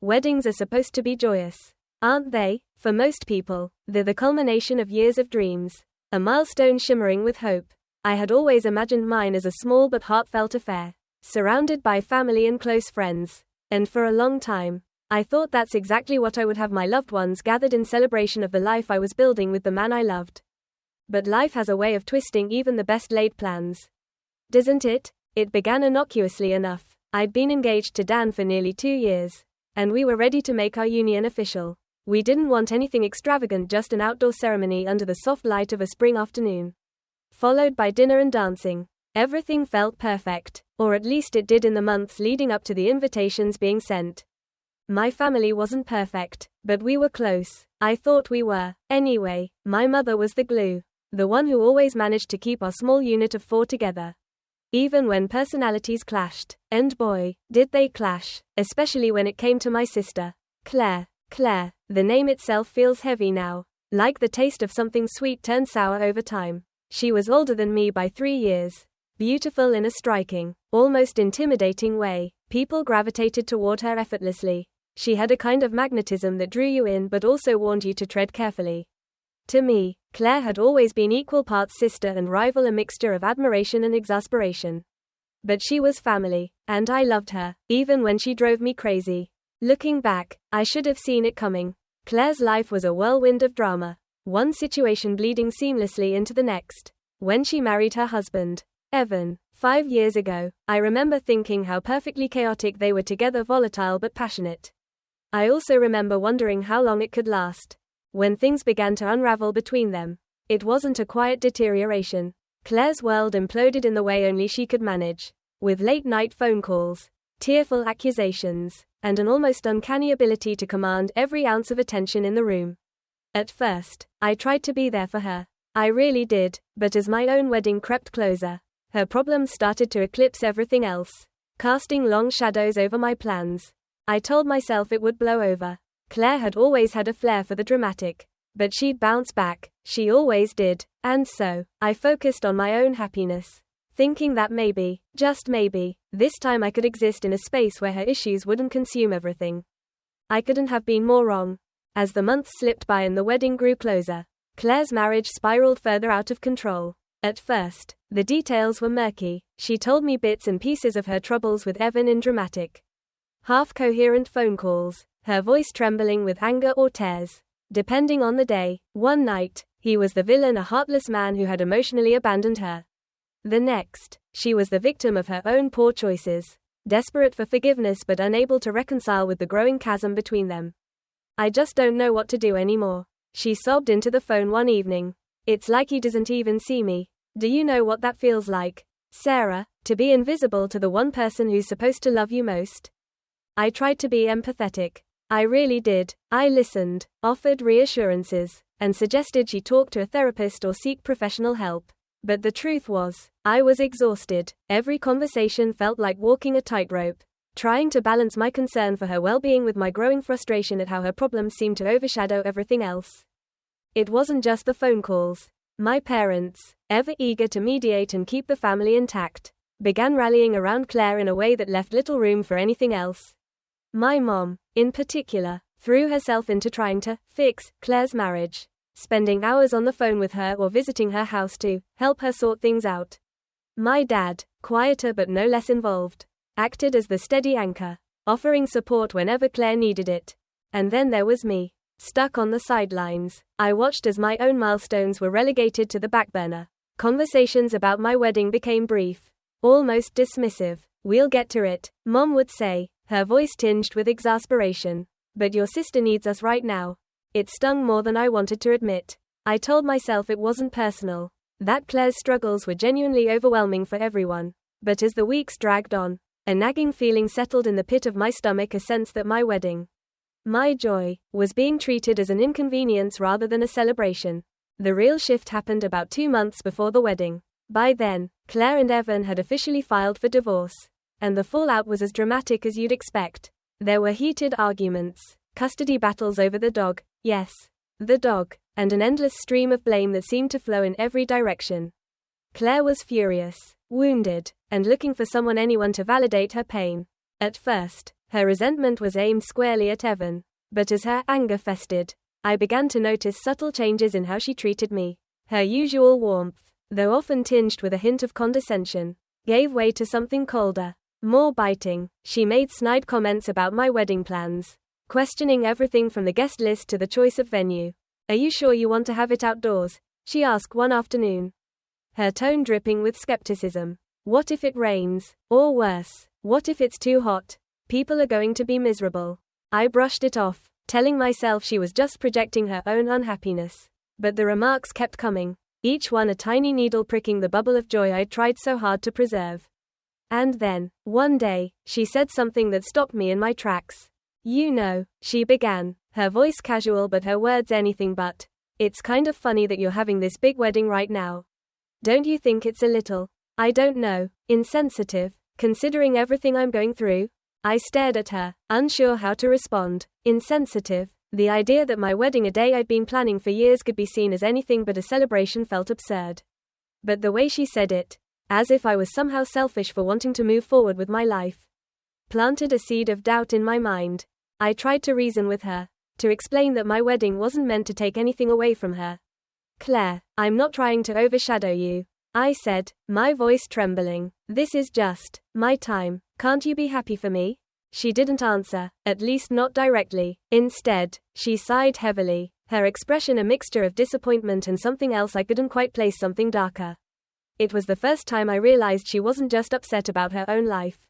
Weddings are supposed to be joyous, aren't they? For most people, they're the culmination of years of dreams, a milestone shimmering with hope. I had always imagined mine as a small but heartfelt affair, surrounded by family and close friends. And for a long time, I thought that's exactly what I would have my loved ones gathered in celebration of the life I was building with the man I loved. But life has a way of twisting even the best laid plans. Doesn't it? It began innocuously enough. I'd been engaged to Dan for nearly 2 years, and we were ready to make our union official. We didn't want anything extravagant, just an outdoor ceremony under the soft light of a spring afternoon, followed by dinner and dancing. Everything felt perfect, or at least it did in the months leading up to the invitations being sent. My family wasn't perfect, but we were close. I thought we were. Anyway, my mother was the glue, the one who always managed to keep our small unit of 4 together, even when personalities clashed. And boy, did they clash, especially when it came to my sister, Claire. Claire, the name itself feels heavy now, like the taste of something sweet turned sour over time. She was older than me by 3 years, beautiful in a striking, almost intimidating way. People gravitated toward her effortlessly. She had a kind of magnetism that drew you in but also warned you to tread carefully. To me, Claire had always been equal parts sister and rival, a mixture of admiration and exasperation. But she was family, and I loved her, even when she drove me crazy. Looking back, I should have seen it coming. Claire's life was a whirlwind of drama, one situation bleeding seamlessly into the next. When she married her husband, Evan, 5 years ago, I remember thinking how perfectly chaotic they were together, volatile but passionate. I also remember wondering how long it could last. When things began to unravel between them, it wasn't a quiet deterioration. Claire's world imploded in the way only she could manage, with late-night phone calls, tearful accusations, and an almost uncanny ability to command every ounce of attention in the room. At first, I tried to be there for her. I really did, but as my own wedding crept closer, her problems started to eclipse everything else, casting long shadows over my plans. I told myself it would blow over. Claire had always had a flair for the dramatic, but she'd bounce back. She always did. And so, I focused on my own happiness, thinking that maybe, just maybe, this time I could exist in a space where her issues wouldn't consume everything. I couldn't have been more wrong. As the months slipped by and the wedding grew closer, Claire's marriage spiraled further out of control. At first, the details were murky. She told me bits and pieces of her troubles with Evan in dramatic, half-coherent phone calls, her voice trembling with anger or tears, depending on the day. One night, he was the villain, a heartless man who had emotionally abandoned her. The next, she was the victim of her own poor choices, desperate for forgiveness but unable to reconcile with the growing chasm between them. I just don't know what to do anymore, she sobbed into the phone one evening. It's like he doesn't even see me. Do you know what that feels like, Sarah, to be invisible to the one person who's supposed to love you most? I tried to be empathetic. I really did. I listened, offered reassurances, and suggested she talk to a therapist or seek professional help. But the truth was, I was exhausted. Every conversation felt like walking a tightrope, trying to balance my concern for her well-being with my growing frustration at how her problems seemed to overshadow everything else. It wasn't just the phone calls. My parents, ever eager to mediate and keep the family intact, began rallying around Claire in a way that left little room for anything else. My mom, in particular, threw herself into trying to fix Claire's marriage, spending hours on the phone with her or visiting her house to help her sort things out. My dad, quieter but no less involved, acted as the steady anchor, offering support whenever Claire needed it. And then there was me, stuck on the sidelines. I watched as my own milestones were relegated to the back burner. Conversations about my wedding became brief, almost dismissive. We'll get to it, Mom would say, her voice tinged with exasperation. But your sister needs us right now. It stung more than I wanted to admit. I told myself it wasn't personal, that Claire's struggles were genuinely overwhelming for everyone. But as the weeks dragged on, a nagging feeling settled in the pit of my stomach, a sense that my wedding, my joy, was being treated as an inconvenience rather than a celebration. The real shift happened about 2 months before the wedding. By then, Claire and Evan had officially filed for divorce, and the fallout was as dramatic as you'd expect. There were heated arguments, custody battles over the dog, yes, the dog, and an endless stream of blame that seemed to flow in every direction. Claire was furious, wounded, and looking for anyone to validate her pain. At first, Her resentment was aimed squarely at Evan. But as her anger festered, I began to notice subtle changes in how she treated me. Her usual warmth, though often tinged with a hint of condescension, gave way to something colder, more biting. She made snide comments about my wedding plans, questioning everything from the guest list to the choice of venue. "Are you sure you want to have it outdoors?" she asked one afternoon, her tone dripping with skepticism. "What if it rains? Or worse, what if it's too hot? People are going to be miserable." I brushed it off, telling myself she was just projecting her own unhappiness. But the remarks kept coming, each one a tiny needle pricking the bubble of joy I'd tried so hard to preserve. And then, one day, she said something that stopped me in my tracks. "You know," she began, her voice casual but her words anything but. "It's kind of funny that you're having this big wedding right now. Don't you think it's a little, I don't know, insensitive, considering everything I'm going through?" I stared at her, unsure how to respond. Insensitive? The idea that my wedding, a day I'd been planning for years, could be seen as anything but a celebration felt absurd. But the way she said it, as if I was somehow selfish for wanting to move forward with my life, planted a seed of doubt in my mind. I tried to reason with her, to explain that my wedding wasn't meant to take anything away from her. "Claire, I'm not trying to overshadow you," I said, my voice trembling. "This is just my time. Can't you be happy for me?" She didn't answer, at least not directly. Instead, she sighed heavily, her expression a mixture of disappointment and something else I couldn't quite place, something darker. It was the first time I realized she wasn't just upset about her own life.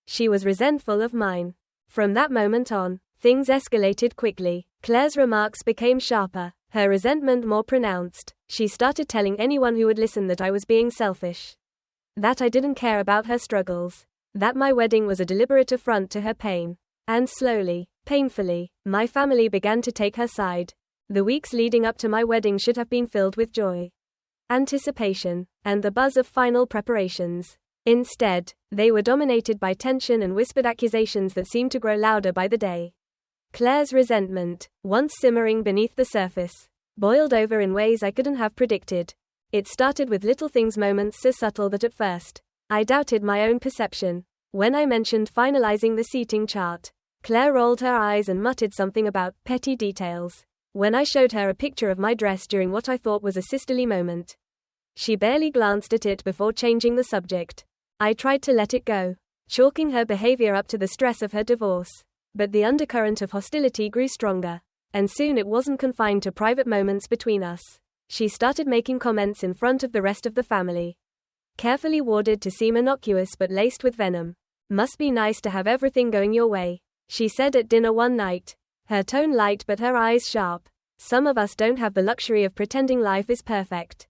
She was resentful of mine. From that moment on, things escalated quickly. Claire's remarks became sharper, her resentment more pronounced. She started telling anyone who would listen that I was being selfish, that I didn't care about her struggles, that my wedding was a deliberate affront to her pain. And slowly, painfully, my family began to take her side. The weeks leading up to my wedding should have been filled with joy, anticipation, and the buzz of final preparations. Instead, they were dominated by tension and whispered accusations that seemed to grow louder by the day. Claire's resentment, once simmering beneath the surface, boiled over in ways I couldn't have predicted. It started with little things, moments so subtle that at first, I doubted my own perception. When I mentioned finalizing the seating chart, Claire rolled her eyes and muttered something about petty details. When I showed her a picture of my dress during what I thought was a sisterly moment, she barely glanced at it before changing the subject. I tried to let it go, chalking her behavior up to the stress of her divorce. But the undercurrent of hostility grew stronger, and soon it wasn't confined to private moments between us. She started making comments in front of the rest of the family, carefully worded to seem innocuous but laced with venom. "Must be nice to have everything going your way," she said at dinner one night, her tone light but her eyes sharp. "Some of us don't have the luxury of pretending life is perfect."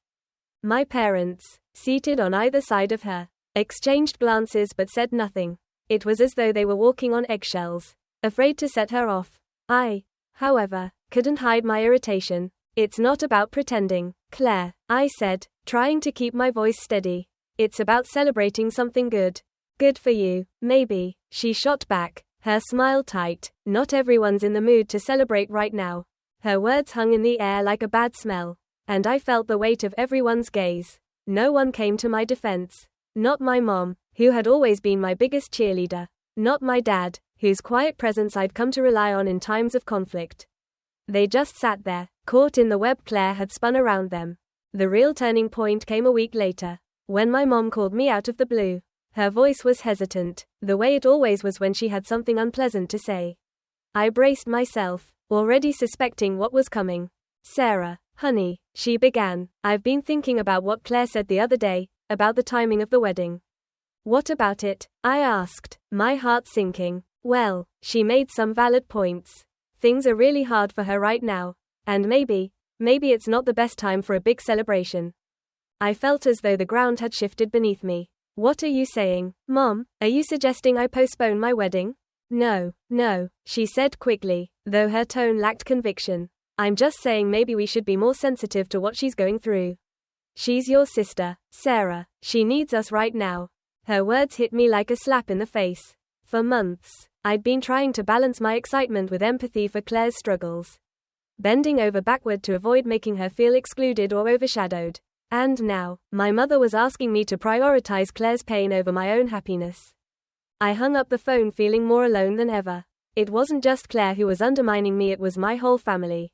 My parents, seated on either side of her, exchanged glances but said nothing. It was as though they were walking on eggshells, afraid to set her off. I, however, couldn't hide my irritation. "It's not about pretending, Claire," I said, trying to keep my voice steady. "It's about celebrating something good. Good for you, maybe," she shot back, her smile tight. "Not everyone's in the mood to celebrate right now." Her words hung in the air like a bad smell, and I felt the weight of everyone's gaze. No one came to my defense. Not my mom, who had always been my biggest cheerleader. Not my dad, whose quiet presence I'd come to rely on in times of conflict. They just sat there, caught in the web Claire had spun around them. The real turning point came a week later, when my mom called me out of the blue. Her voice was hesitant, the way it always was when she had something unpleasant to say. I braced myself, already suspecting what was coming. "Sarah, honey," she began, "I've been thinking about what Claire said the other day, about the timing of the wedding." "What about it?" I asked, my heart sinking. "Well, she made some valid points. Things are really hard for her right now, and maybe it's not the best time for a big celebration." I felt as though the ground had shifted beneath me. "What are you saying, Mom? Are you suggesting I postpone my wedding?" No, she said quickly, though her tone lacked conviction. "I'm just saying maybe we should be more sensitive to what she's going through. She's your sister, Sarah. She needs us right now." Her words hit me like a slap in the face. For months, I'd been trying to balance my excitement with empathy for Claire's struggles, bending over backward to avoid making her feel excluded or overshadowed. And now, my mother was asking me to prioritize Claire's pain over my own happiness. I hung up the phone feeling more alone than ever. It wasn't just Claire who was undermining me, it was my whole family.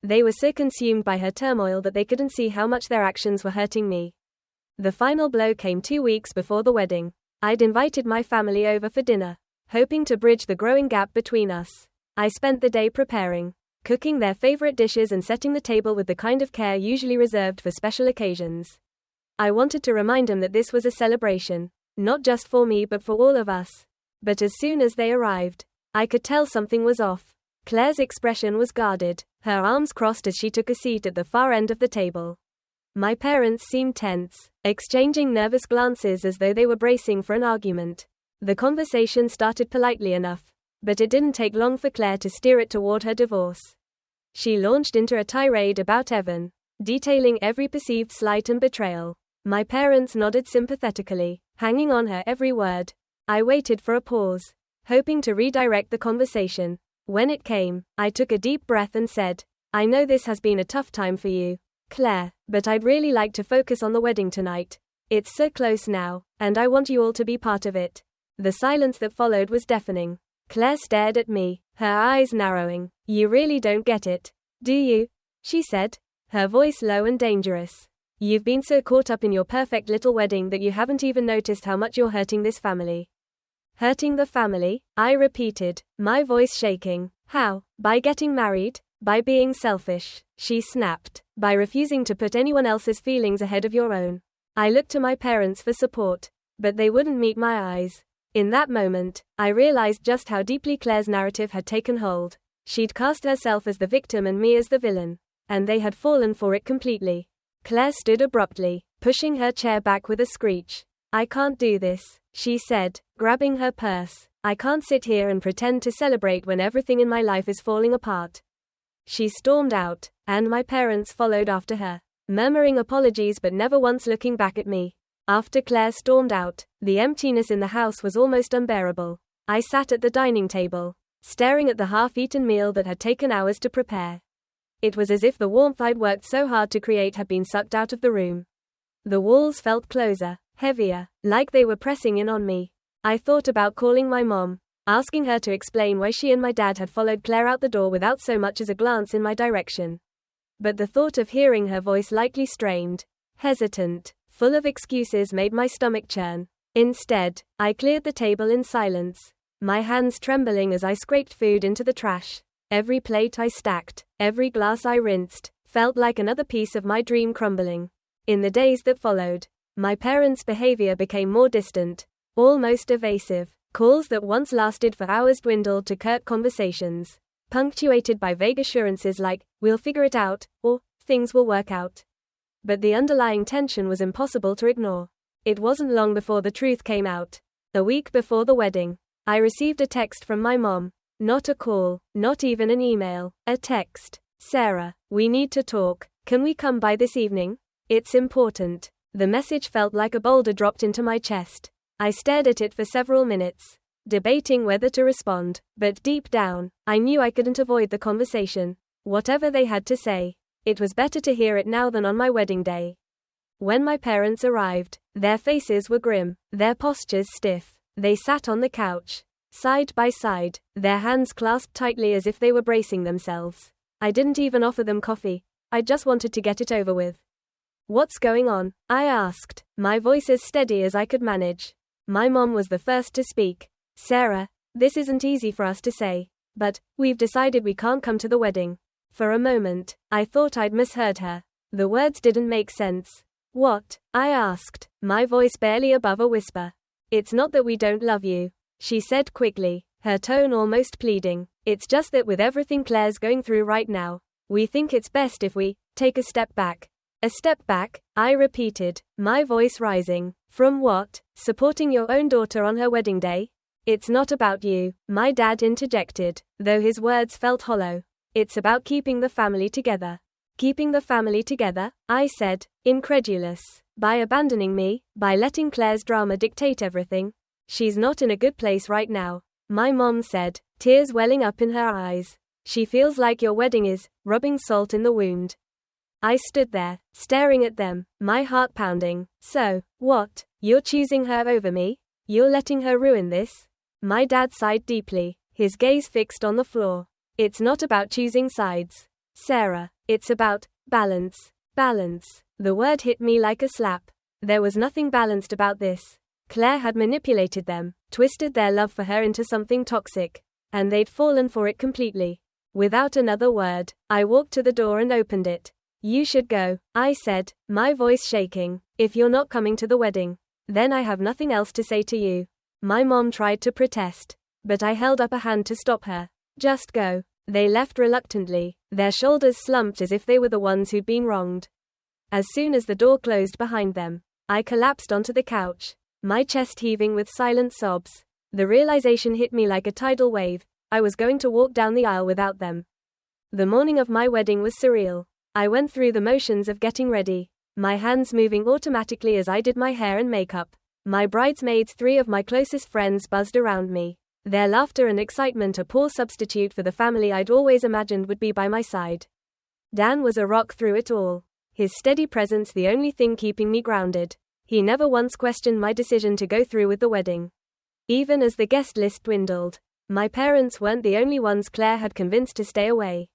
They were so consumed by her turmoil that they couldn't see how much their actions were hurting me. The final blow came 2 weeks before the wedding. I'd invited my family over for dinner, hoping to bridge the growing gap between us. I spent the day preparing, cooking their favorite dishes and setting the table with the kind of care usually reserved for special occasions. I wanted to remind them that this was a celebration, not just for me but for all of us. But as soon as they arrived, I could tell something was off. Claire's expression was guarded, her arms crossed as she took a seat at the far end of the table. My parents seemed tense, exchanging nervous glances as though they were bracing for an argument. The conversation started politely enough, but it didn't take long for Claire to steer it toward her divorce. She launched into a tirade about Evan, detailing every perceived slight and betrayal. My parents nodded sympathetically, hanging on her every word. I waited for a pause, hoping to redirect the conversation. When it came, I took a deep breath and said, "I know this has been a tough time for you, Claire, but I'd really like to focus on the wedding tonight. It's so close now, and I want you all to be part of it." The silence that followed was deafening. Claire stared at me, her eyes narrowing. "You really don't get it, do you?" she said, her voice low and dangerous. "You've been so caught up in your perfect little wedding that you haven't even noticed how much you're hurting this family." "Hurting the family?" I repeated, my voice shaking. "How? By getting married? By being selfish?" she snapped. "By refusing to put anyone else's feelings ahead of your own." I looked to my parents for support, but they wouldn't meet my eyes. In that moment, I realized just how deeply Claire's narrative had taken hold. She'd cast herself as the victim and me as the villain, and they had fallen for it completely. Claire stood abruptly, pushing her chair back with a screech. "I can't do this," she said, grabbing her purse. "I can't sit here and pretend to celebrate when everything in my life is falling apart." She stormed out, and my parents followed after her, murmuring apologies but never once looking back at me. After Claire stormed out, the emptiness in the house was almost unbearable. I sat at the dining table, staring at the half-eaten meal that had taken hours to prepare. It was as if the warmth I'd worked so hard to create had been sucked out of the room. The walls felt closer, heavier, like they were pressing in on me. I thought about calling my mom, asking her to explain why she and my dad had followed Claire out the door without so much as a glance in my direction. But the thought of hearing her voice lightly strained, hesitant, full of excuses made my stomach churn. Instead, I cleared the table in silence, my hands trembling as I scraped food into the trash. Every plate I stacked, every glass I rinsed, felt like another piece of my dream crumbling. In the days that followed, my parents' behavior became more distant, almost evasive. Calls that once lasted for hours dwindled to curt conversations, punctuated by vague assurances like, "We'll figure it out," or, "Things will work out." But the underlying tension was impossible to ignore. It wasn't long before the truth came out. A week before the wedding, I received a text from my mom. Not a call, not even an email, a text. "Sarah, we need to talk. Can we come by this evening? It's important." The message felt like a boulder dropped into my chest. I stared at it for several minutes, debating whether to respond, but deep down, I knew I couldn't avoid the conversation. Whatever they had to say, it was better to hear it now than on my wedding day. When my parents arrived, their faces were grim, their postures stiff. They sat on the couch, side by side, their hands clasped tightly as if they were bracing themselves. I didn't even offer them coffee. I just wanted to get it over with. "What's going on?" I asked, my voice as steady as I could manage. My mom was the first to speak. "Sarah, this isn't easy for us to say, but we've decided we can't come to the wedding." For a moment, I thought I'd misheard her. The words didn't make sense. "What?" I asked, my voice barely above a whisper. "It's not that we don't love you," she said quickly, her tone almost pleading. "It's just that with everything Claire's going through right now, we think it's best if we take a step back." "A step back?" I repeated, my voice rising. "From what? Supporting your own daughter on her wedding day?" "It's not about you," my dad interjected, though his words felt hollow. "It's about keeping the family together." "Keeping the family together?" I said, incredulous. "By abandoning me? By letting Claire's drama dictate everything?" "She's not in a good place right now," my mom said, tears welling up in her eyes. "She feels like your wedding is rubbing salt in the wound." I stood there, staring at them, my heart pounding. "So, what? You're choosing her over me?" You're letting her ruin this? My dad sighed deeply, his gaze fixed on the floor. It's not about choosing sides, Sarah. It's about balance. Balance. The word hit me like a slap. There was nothing balanced about this. Claire had manipulated them, twisted their love for her into something toxic, and they'd fallen for it completely. Without another word, I walked to the door and opened it. You should go, I said, my voice shaking. If you're not coming to the wedding, then I have nothing else to say to you. My mom tried to protest, but I held up a hand to stop her. Just go. They left reluctantly, their shoulders slumped as if they were the ones who'd been wronged. As soon as the door closed behind them, I collapsed onto the couch, my chest heaving with silent sobs. The realization hit me like a tidal wave. I was going to walk down the aisle without them. The morning of my wedding was surreal. I went through the motions of getting ready, my hands moving automatically as I did my hair and makeup. My bridesmaids, 3 of my closest friends, buzzed around me. Their laughter and excitement a poor substitute for the family I'd always imagined would be by my side. Dan was a rock through it all. His steady presence the only thing keeping me grounded. He never once questioned my decision to go through with the wedding. Even as the guest list dwindled, my parents weren't the only ones Claire had convinced to stay away.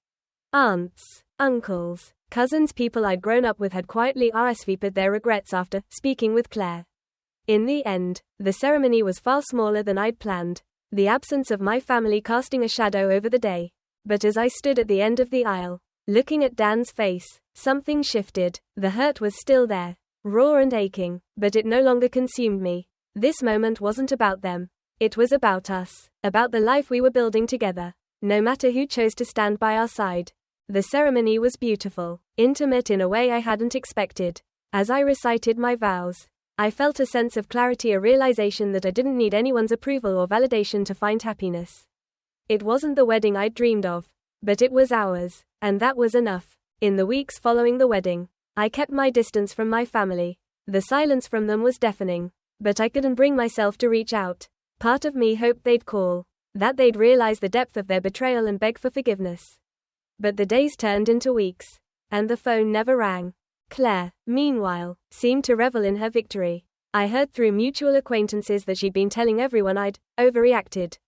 Aunts, uncles, cousins, people I'd grown up with had quietly RSVP'd their regrets after speaking with Claire. In the end, the ceremony was far smaller than I'd planned, the absence of my family casting a shadow over the day. But as I stood at the end of the aisle, looking at Dan's face, something shifted. The hurt was still there, raw and aching, but it no longer consumed me. This moment wasn't about them. It was about us, about the life we were building together, no matter who chose to stand by our side. The ceremony was beautiful, intimate in a way I hadn't expected. As I recited my vows, I felt a sense of clarity, a realization that I didn't need anyone's approval or validation to find happiness. It wasn't the wedding I'd dreamed of, but it was ours, and that was enough. In the weeks following the wedding, I kept my distance from my family. The silence from them was deafening, but I couldn't bring myself to reach out. Part of me hoped they'd call, that they'd realize the depth of their betrayal and beg for forgiveness. But the days turned into weeks, and the phone never rang. Claire, meanwhile, seemed to revel in her victory. I heard through mutual acquaintances that she'd been telling everyone I'd overreacted,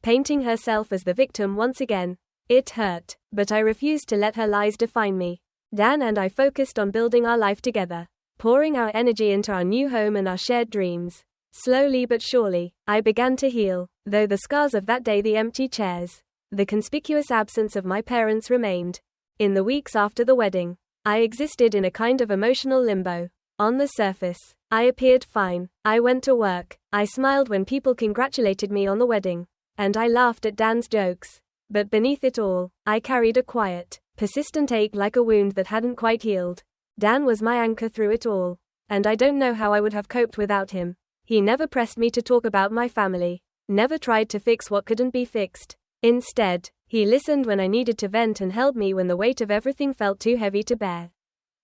painting herself as the victim once again. It hurt, but I refused to let her lies define me. Dan and I focused on building our life together, pouring our energy into our new home and our shared dreams. Slowly but surely, I began to heal, though the scars of that day, the empty chairs, the conspicuous absence of my parents remained. In the weeks after the wedding, I existed in a kind of emotional limbo. On the surface, I appeared fine. I went to work. I smiled when people congratulated me on the wedding, and I laughed at Dan's jokes. But beneath it all, I carried a quiet, persistent ache like a wound that hadn't quite healed. Dan was my anchor through it all, and I don't know how I would have coped without him. He never pressed me to talk about my family, never tried to fix what couldn't be fixed. Instead, he listened when I needed to vent and held me when the weight of everything felt too heavy to bear.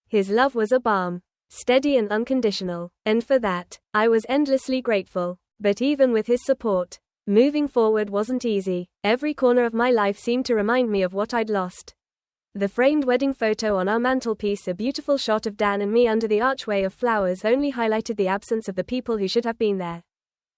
His love was a balm, steady and unconditional, and for that, I was endlessly grateful. But even with his support, moving forward wasn't easy. Every corner of my life seemed to remind me of what I'd lost. The framed wedding photo on our mantelpiece, a beautiful shot of Dan and me under the archway of flowers, only highlighted the absence of the people who should have been there.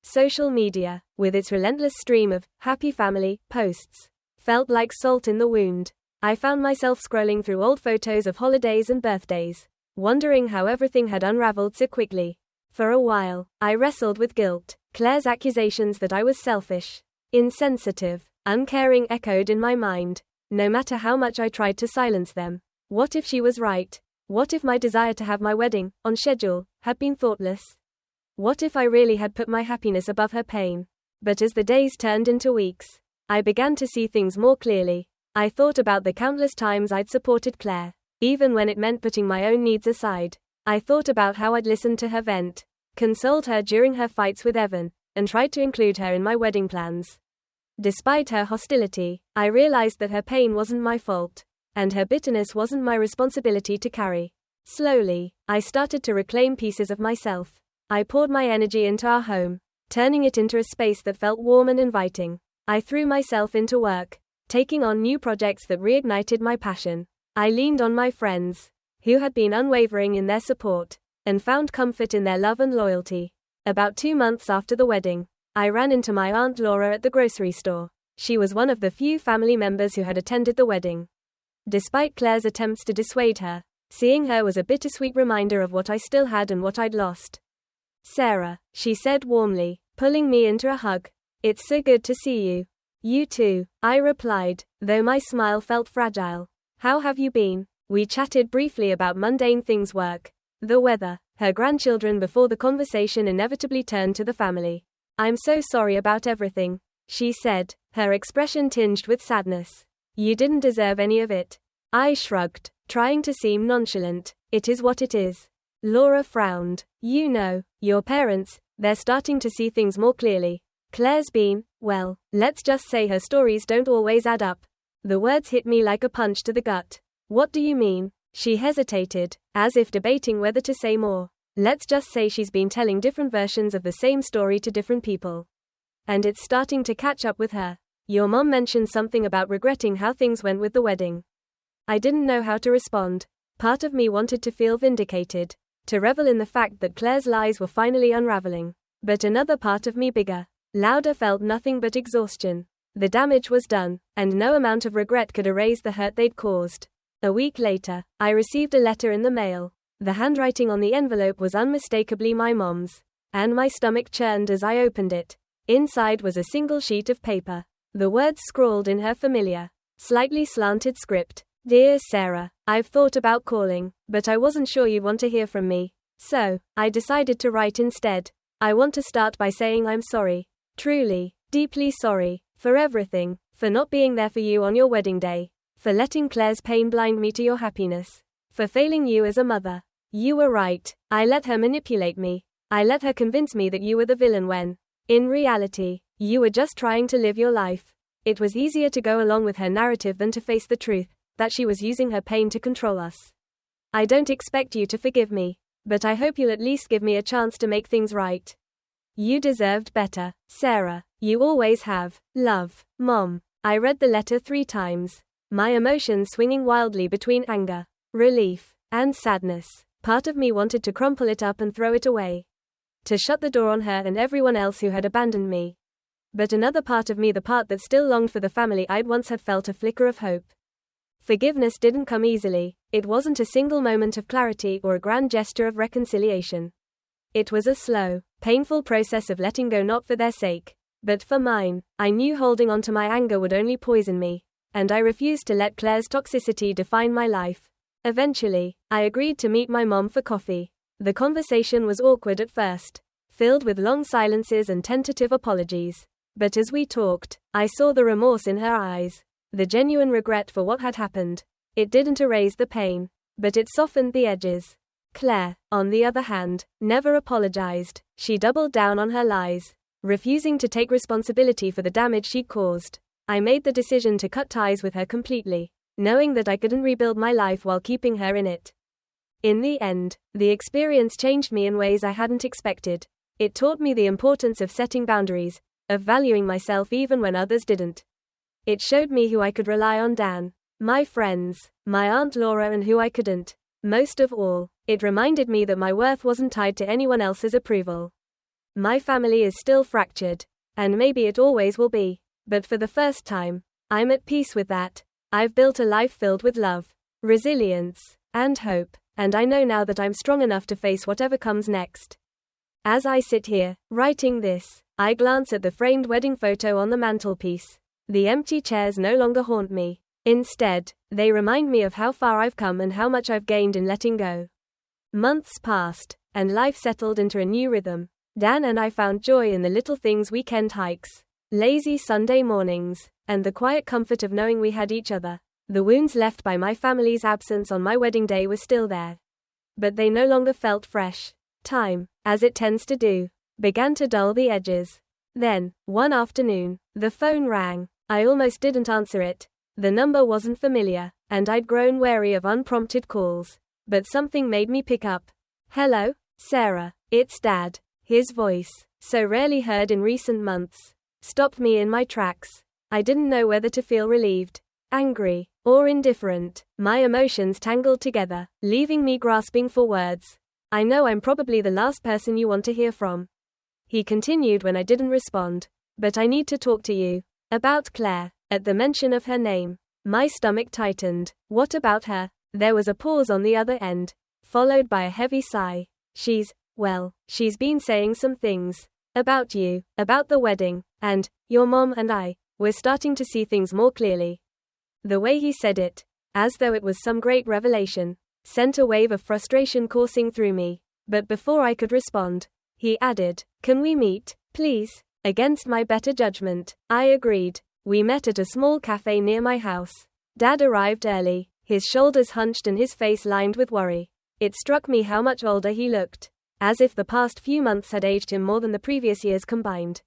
Social media, with its relentless stream of happy family posts, felt like salt in the wound. I found myself scrolling through old photos of holidays and birthdays, wondering how everything had unraveled so quickly. For a while, I wrestled with guilt. Claire's accusations that I was selfish, insensitive, uncaring echoed in my mind, no matter how much I tried to silence them. What if she was right? What if my desire to have my wedding, on schedule, had been thoughtless? What if I really had put my happiness above her pain? But as the days turned into weeks, I began to see things more clearly. I thought about the countless times I'd supported Claire, even when it meant putting my own needs aside. I thought about how I'd listened to her vent, consoled her during her fights with Evan, and tried to include her in my wedding plans. Despite her hostility, I realized that her pain wasn't my fault, and her bitterness wasn't my responsibility to carry. Slowly, I started to reclaim pieces of myself. I poured my energy into our home, turning it into a space that felt warm and inviting. I threw myself into work, taking on new projects that reignited my passion. I leaned on my friends, who had been unwavering in their support, and found comfort in their love and loyalty. About 2 months after the wedding, I ran into my Aunt Laura at the grocery store. She was one of the few family members who had attended the wedding. Despite Claire's attempts to dissuade her, seeing her was a bittersweet reminder of what I still had and what I'd lost. "Sarah," she said warmly, pulling me into a hug. "It's so good to see you." "You too," I replied, though my smile felt fragile. "How have you been?" We chatted briefly about mundane things, work, the weather, her grandchildren before the conversation inevitably turned to the family. "I'm so sorry about everything," she said, her expression tinged with sadness. "You didn't deserve any of it." I shrugged, trying to seem nonchalant. "It is what it is." Laura frowned. "You know, your parents, they're starting to see things more clearly. Claire's been, well, let's just say her stories don't always add up." The words hit me like a punch to the gut. "What do you mean?" She hesitated, as if debating whether to say more. "Let's just say she's been telling different versions of the same story to different people. And it's starting to catch up with her. Your mom mentioned something about regretting how things went with the wedding." I didn't know how to respond. Part of me wanted to feel vindicated, to revel in the fact that Claire's lies were finally unraveling. But another part of me, bigger, louder, felt nothing but exhaustion. The damage was done, and no amount of regret could erase the hurt they'd caused. A week later, I received a letter in the mail. The handwriting on the envelope was unmistakably my mom's, and my stomach churned as I opened it. Inside was a single sheet of paper. The words scrawled in her familiar, slightly slanted script. "Dear Sarah, I've thought about calling, but I wasn't sure you'd want to hear from me. So, I decided to write instead. I want to start by saying I'm sorry. Truly, deeply sorry, for everything, for not being there for you on your wedding day, for letting Claire's pain blind me to your happiness, for failing you as a mother. You were right. I let her manipulate me. I let her convince me that you were the villain when, in reality, you were just trying to live your life. It was easier to go along with her narrative than to face the truth, that she was using her pain to control us. I don't expect you to forgive me, but I hope you'll at least give me a chance to make things right. You deserved better, Sarah. You always have. Love, Mom." I read the letter 3 times, my emotions swinging wildly between anger, relief, and sadness. Part of me wanted to crumple it up and throw it away, to shut the door on her and everyone else who had abandoned me. But another part of me, the part that still longed for the family I'd once had, felt a flicker of hope. Forgiveness didn't come easily. It wasn't a single moment of clarity or a grand gesture of reconciliation. It was a slow, painful process of letting go, not for their sake, but for mine. I knew holding on to my anger would only poison me, and I refused to let Claire's toxicity define my life. Eventually, I agreed to meet my mom for coffee. The conversation was awkward at first, filled with long silences and tentative apologies. But as we talked, I saw the remorse in her eyes, the genuine regret for what had happened. It didn't erase the pain, but it softened the edges. Claire, on the other hand, never apologized. She doubled down on her lies, refusing to take responsibility for the damage she'd caused. I made the decision to cut ties with her completely, knowing that I couldn't rebuild my life while keeping her in it. In the end, the experience changed me in ways I hadn't expected. It taught me the importance of setting boundaries, of valuing myself even when others didn't. It showed me who I could rely on, Dan, my friends, my Aunt Laura, and who I couldn't. Most of all, it reminded me that my worth wasn't tied to anyone else's approval. My family is still fractured, and maybe it always will be, but for the first time, I'm at peace with that. I've built a life filled with love, resilience, and hope, and I know now that I'm strong enough to face whatever comes next. As I sit here, writing this, I glance at the framed wedding photo on the mantelpiece. The empty chairs no longer haunt me. Instead, they remind me of how far I've come and how much I've gained in letting go. Months passed, and life settled into a new rhythm. Dan and I found joy in the little things: weekend hikes, lazy Sunday mornings, and the quiet comfort of knowing we had each other. The wounds left by my family's absence on my wedding day were still there, but they no longer felt fresh. Time, as it tends to do, began to dull the edges. Then, one afternoon, the phone rang. I almost didn't answer it. The number wasn't familiar, and I'd grown wary of unprompted calls. But something made me pick up. "Hello, Sarah, it's Dad." His voice, so rarely heard in recent months, stopped me in my tracks. I didn't know whether to feel relieved, angry, or indifferent. My emotions tangled together, leaving me grasping for words. "I know I'm probably the last person you want to hear from. he continued when I didn't respond. But I need to talk to you. About Claire. At the mention of her name, my stomach tightened. What about her? There was a pause on the other end, followed by a heavy sigh. She's been saying some things. About you, about the wedding, and your mom and I. We're starting to see things more clearly. The way he said it, as though it was some great revelation, sent a wave of frustration coursing through me. But before I could respond, he added, "Can we meet, please?" Against my better judgment, I agreed. We met at a small cafe near my house. Dad arrived early, his shoulders hunched and his face lined with worry. It struck me how much older he looked, as if the past few months had aged him more than the previous years combined.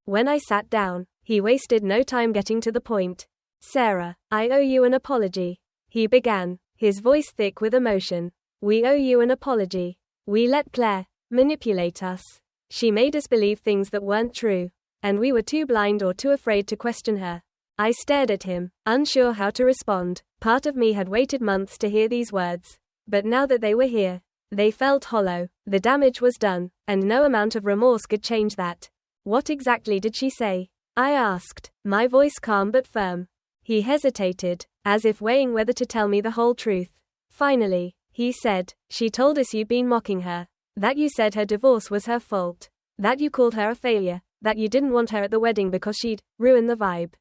When I sat down, he wasted no time getting to the point. "Sarah, I owe you an apology," he began, his voice thick with emotion. "We owe you an apology. We let Claire manipulate us. She made us believe things that weren't true, and we were too blind or too afraid to question her." I stared at him, unsure how to respond. Part of me had waited months to hear these words, but now that they were here, they felt hollow. The damage was done, and no amount of remorse could change that. "What exactly did she say?" I asked, my voice calm but firm. He hesitated, as if weighing whether to tell me the whole truth. Finally, he said, "She told us you'd been mocking her. That you said her divorce was her fault. That you called her a failure. That you didn't want her at the wedding because she'd ruin the vibe."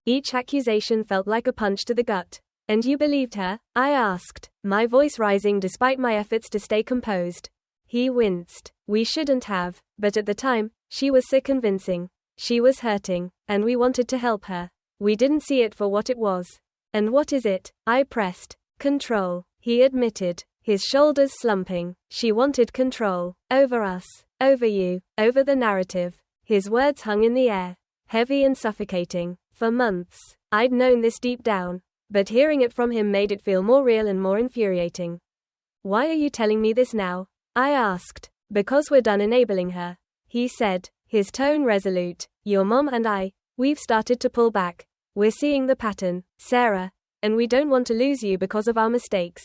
Each accusation felt like a punch to the gut. "And you believed her?" I asked, my voice rising despite my efforts to stay composed. He winced. "We shouldn't have, but at the time, she was so convincing. She was hurting, and we wanted to help her. We didn't see it for what it was." "And what is it?" I pressed. "Control," he admitted, his shoulders slumping. "She wanted control. Over us. Over you. Over the narrative." His words hung in the air, heavy and suffocating. For months, I'd known this deep down, but hearing it from him made it feel more real and more infuriating. "Why are you telling me this now?" I asked. "Because we're done enabling her," he said, his tone resolute. "Your mom and we've started to pull back. We're seeing the pattern, Sarah, and we don't want to lose you because of our mistakes."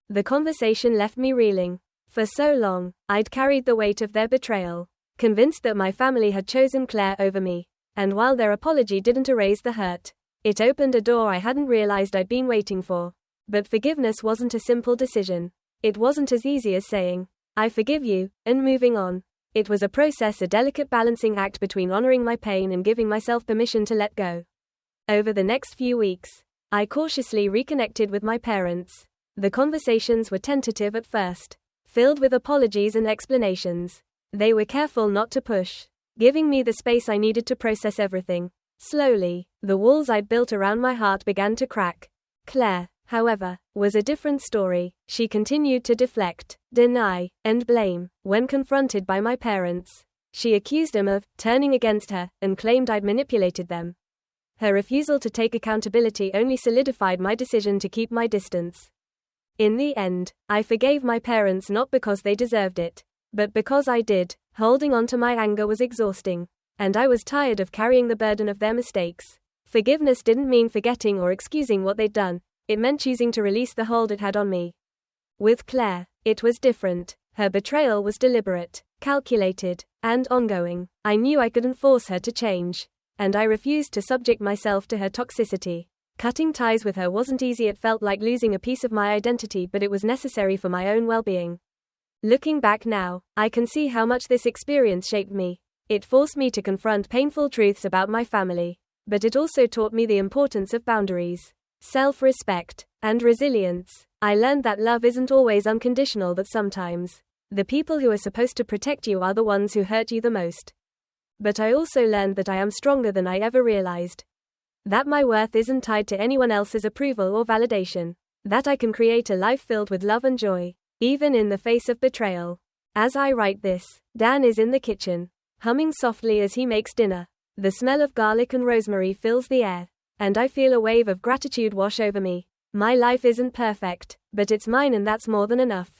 The conversation left me reeling. For so long, I'd carried the weight of their betrayal, convinced that my family had chosen Claire over me. And while their apology didn't erase the hurt, it opened a door I hadn't realized I'd been waiting for. But forgiveness wasn't a simple decision. It wasn't as easy as saying, "I forgive you," and moving on. It was a process, a delicate balancing act between honoring my pain and giving myself permission to let go. Over the next few weeks, I cautiously reconnected with my parents. The conversations were tentative at first, filled with apologies and explanations. They were careful not to push, giving me the space I needed to process everything. Slowly, the walls I'd built around my heart began to crack. Claire, however, was a different story. She continued to deflect, deny, and blame. When confronted by my parents, she accused them of turning against her and claimed I'd manipulated them. Her refusal to take accountability only solidified my decision to keep my distance. In the end, I forgave my parents not because they deserved it, but because I did. Holding on to my anger was exhausting, and I was tired of carrying the burden of their mistakes. Forgiveness didn't mean forgetting or excusing what they'd done. It meant choosing to release the hold it had on me. With Claire, it was different. Her betrayal was deliberate, calculated, and ongoing. I knew I couldn't force her to change, and I refused to subject myself to her toxicity. Cutting ties with her wasn't easy. It felt like losing a piece of my identity, but it was necessary for my own well-being. Looking back now, I can see how much this experience shaped me. It forced me to confront painful truths about my family, but it also taught me the importance of boundaries, self-respect, and resilience. I learned that love isn't always unconditional, that sometimes the people who are supposed to protect you are the ones who hurt you the most. But I also learned that I am stronger than I ever realized. That my worth isn't tied to anyone else's approval or validation. That I can create a life filled with love and joy, even in the face of betrayal. As I write this, Dan is in the kitchen, humming softly as he makes dinner. The smell of garlic and rosemary fills the air, and I feel a wave of gratitude wash over me. My life isn't perfect, but it's mine, and that's more than enough.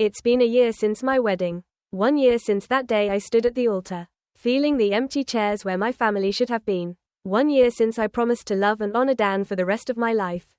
It's been a year since my wedding. 1 year since that day I stood at the altar, feeling the empty chairs where my family should have been. 1 year since I promised to love and honor Dan for the rest of my life.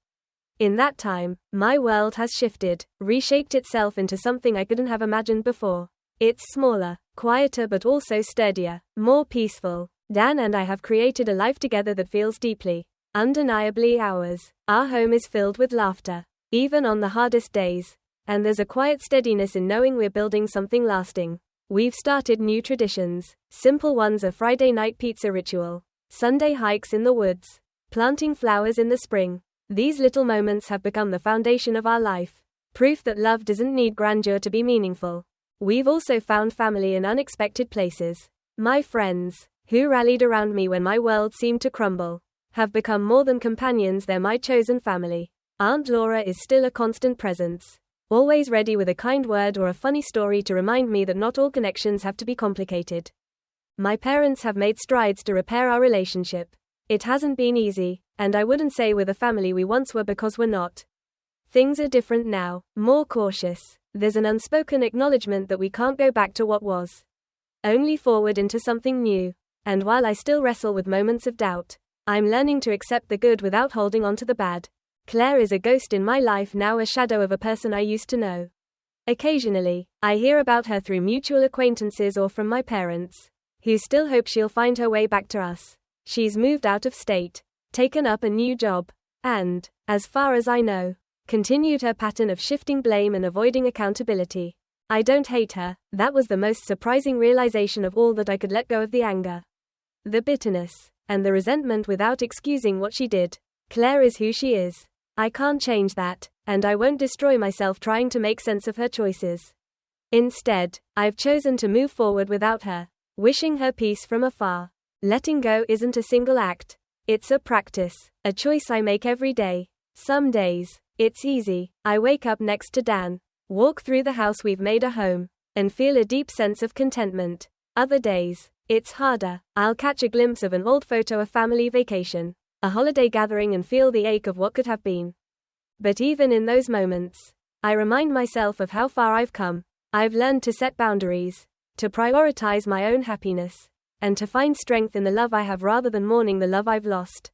In that time, my world has shifted, reshaped itself into something I couldn't have imagined before. It's smaller, quieter but also sturdier, more peaceful. Dan and I have created a life together that feels deeply, undeniably ours. Our home is filled with laughter, even on the hardest days. And there's a quiet steadiness in knowing we're building something lasting. We've started new traditions. Simple ones: a Friday night pizza ritual, Sunday hikes in the woods, planting flowers in the spring. These little moments have become the foundation of our life. Proof that love doesn't need grandeur to be meaningful. We've also found family in unexpected places. My friends, who rallied around me when my world seemed to crumble, have become more than companions, they're my chosen family. Aunt Laura is still a constant presence, always ready with a kind word or a funny story to remind me that not all connections have to be complicated. My parents have made strides to repair our relationship. It hasn't been easy, and I wouldn't say we're the family we once were, because we're not. Things are different now, more cautious. There's an unspoken acknowledgement that we can't go back to what was, only forward into something new. And while I still wrestle with moments of doubt, I'm learning to accept the good without holding on to the bad. Claire is a ghost in my life now, a shadow of a person I used to know. Occasionally, I hear about her through mutual acquaintances or from my parents, who still hope she'll find her way back to us. She's moved out of state, taken up a new job, and, as far as I know, continued her pattern of shifting blame and avoiding accountability. I don't hate her. That was the most surprising realization of all, that I could let go of the anger, the bitterness, and the resentment without excusing what she did. Claire is who she is. I can't change that, and I won't destroy myself trying to make sense of her choices. Instead, I've chosen to move forward without her, wishing her peace from afar. Letting go isn't a single act. It's a practice, a choice I make every day. Some days, it's easy. I wake up next to Dan, walk through the house we've made a home, and feel a deep sense of contentment. Other days, it's harder. I'll catch a glimpse of an old photo, a family vacation, a holiday gathering, and feel the ache of what could have been. But even in those moments, I remind myself of how far I've come. I've learned to set boundaries, to prioritize my own happiness, and to find strength in the love I have rather than mourning the love I've lost.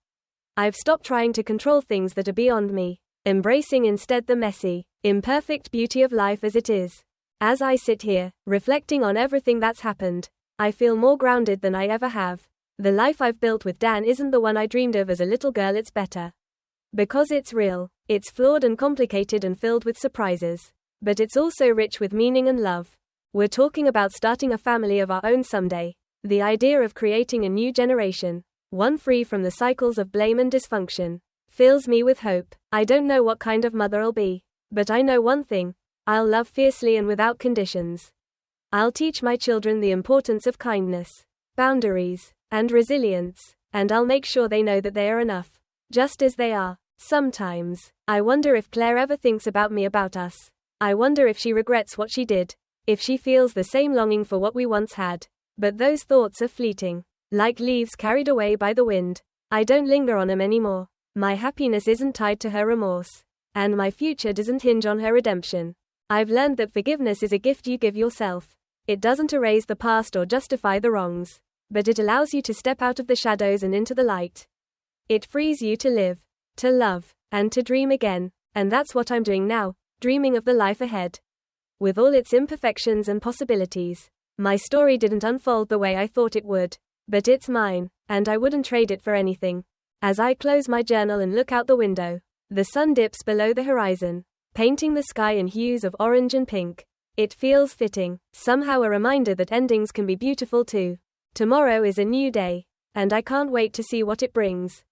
I've stopped trying to control things that are beyond me, embracing instead the messy, imperfect beauty of life as it is. As I sit here, reflecting on everything that's happened, I feel more grounded than I ever have. The life I've built with Dan isn't the one I dreamed of as a little girl, it's better. Because it's real, it's flawed and complicated and filled with surprises. But it's also rich with meaning and love. We're talking about starting a family of our own someday. The idea of creating a new generation, one free from the cycles of blame and dysfunction, fills me with hope. I don't know what kind of mother I'll be, but I know one thing: I'll love fiercely and without conditions. I'll teach my children the importance of kindness, boundaries, and resilience, and I'll make sure they know that they are enough, just as they are. Sometimes, I wonder if Claire ever thinks about me, about us. I wonder if she regrets what she did, if she feels the same longing for what we once had. But those thoughts are fleeting, like leaves carried away by the wind. I don't linger on them anymore. My happiness isn't tied to her remorse, and my future doesn't hinge on her redemption. I've learned that forgiveness is a gift you give yourself. It doesn't erase the past or justify the wrongs, but it allows you to step out of the shadows and into the light. It frees you to live, to love, and to dream again. And that's what I'm doing now, dreaming of the life ahead, with all its imperfections and possibilities. My story didn't unfold the way I thought it would, but it's mine, and I wouldn't trade it for anything. As I close my journal and look out the window, the sun dips below the horizon, painting the sky in hues of orange and pink. It feels fitting, somehow a reminder that endings can be beautiful too. Tomorrow is a new day, and I can't wait to see what it brings.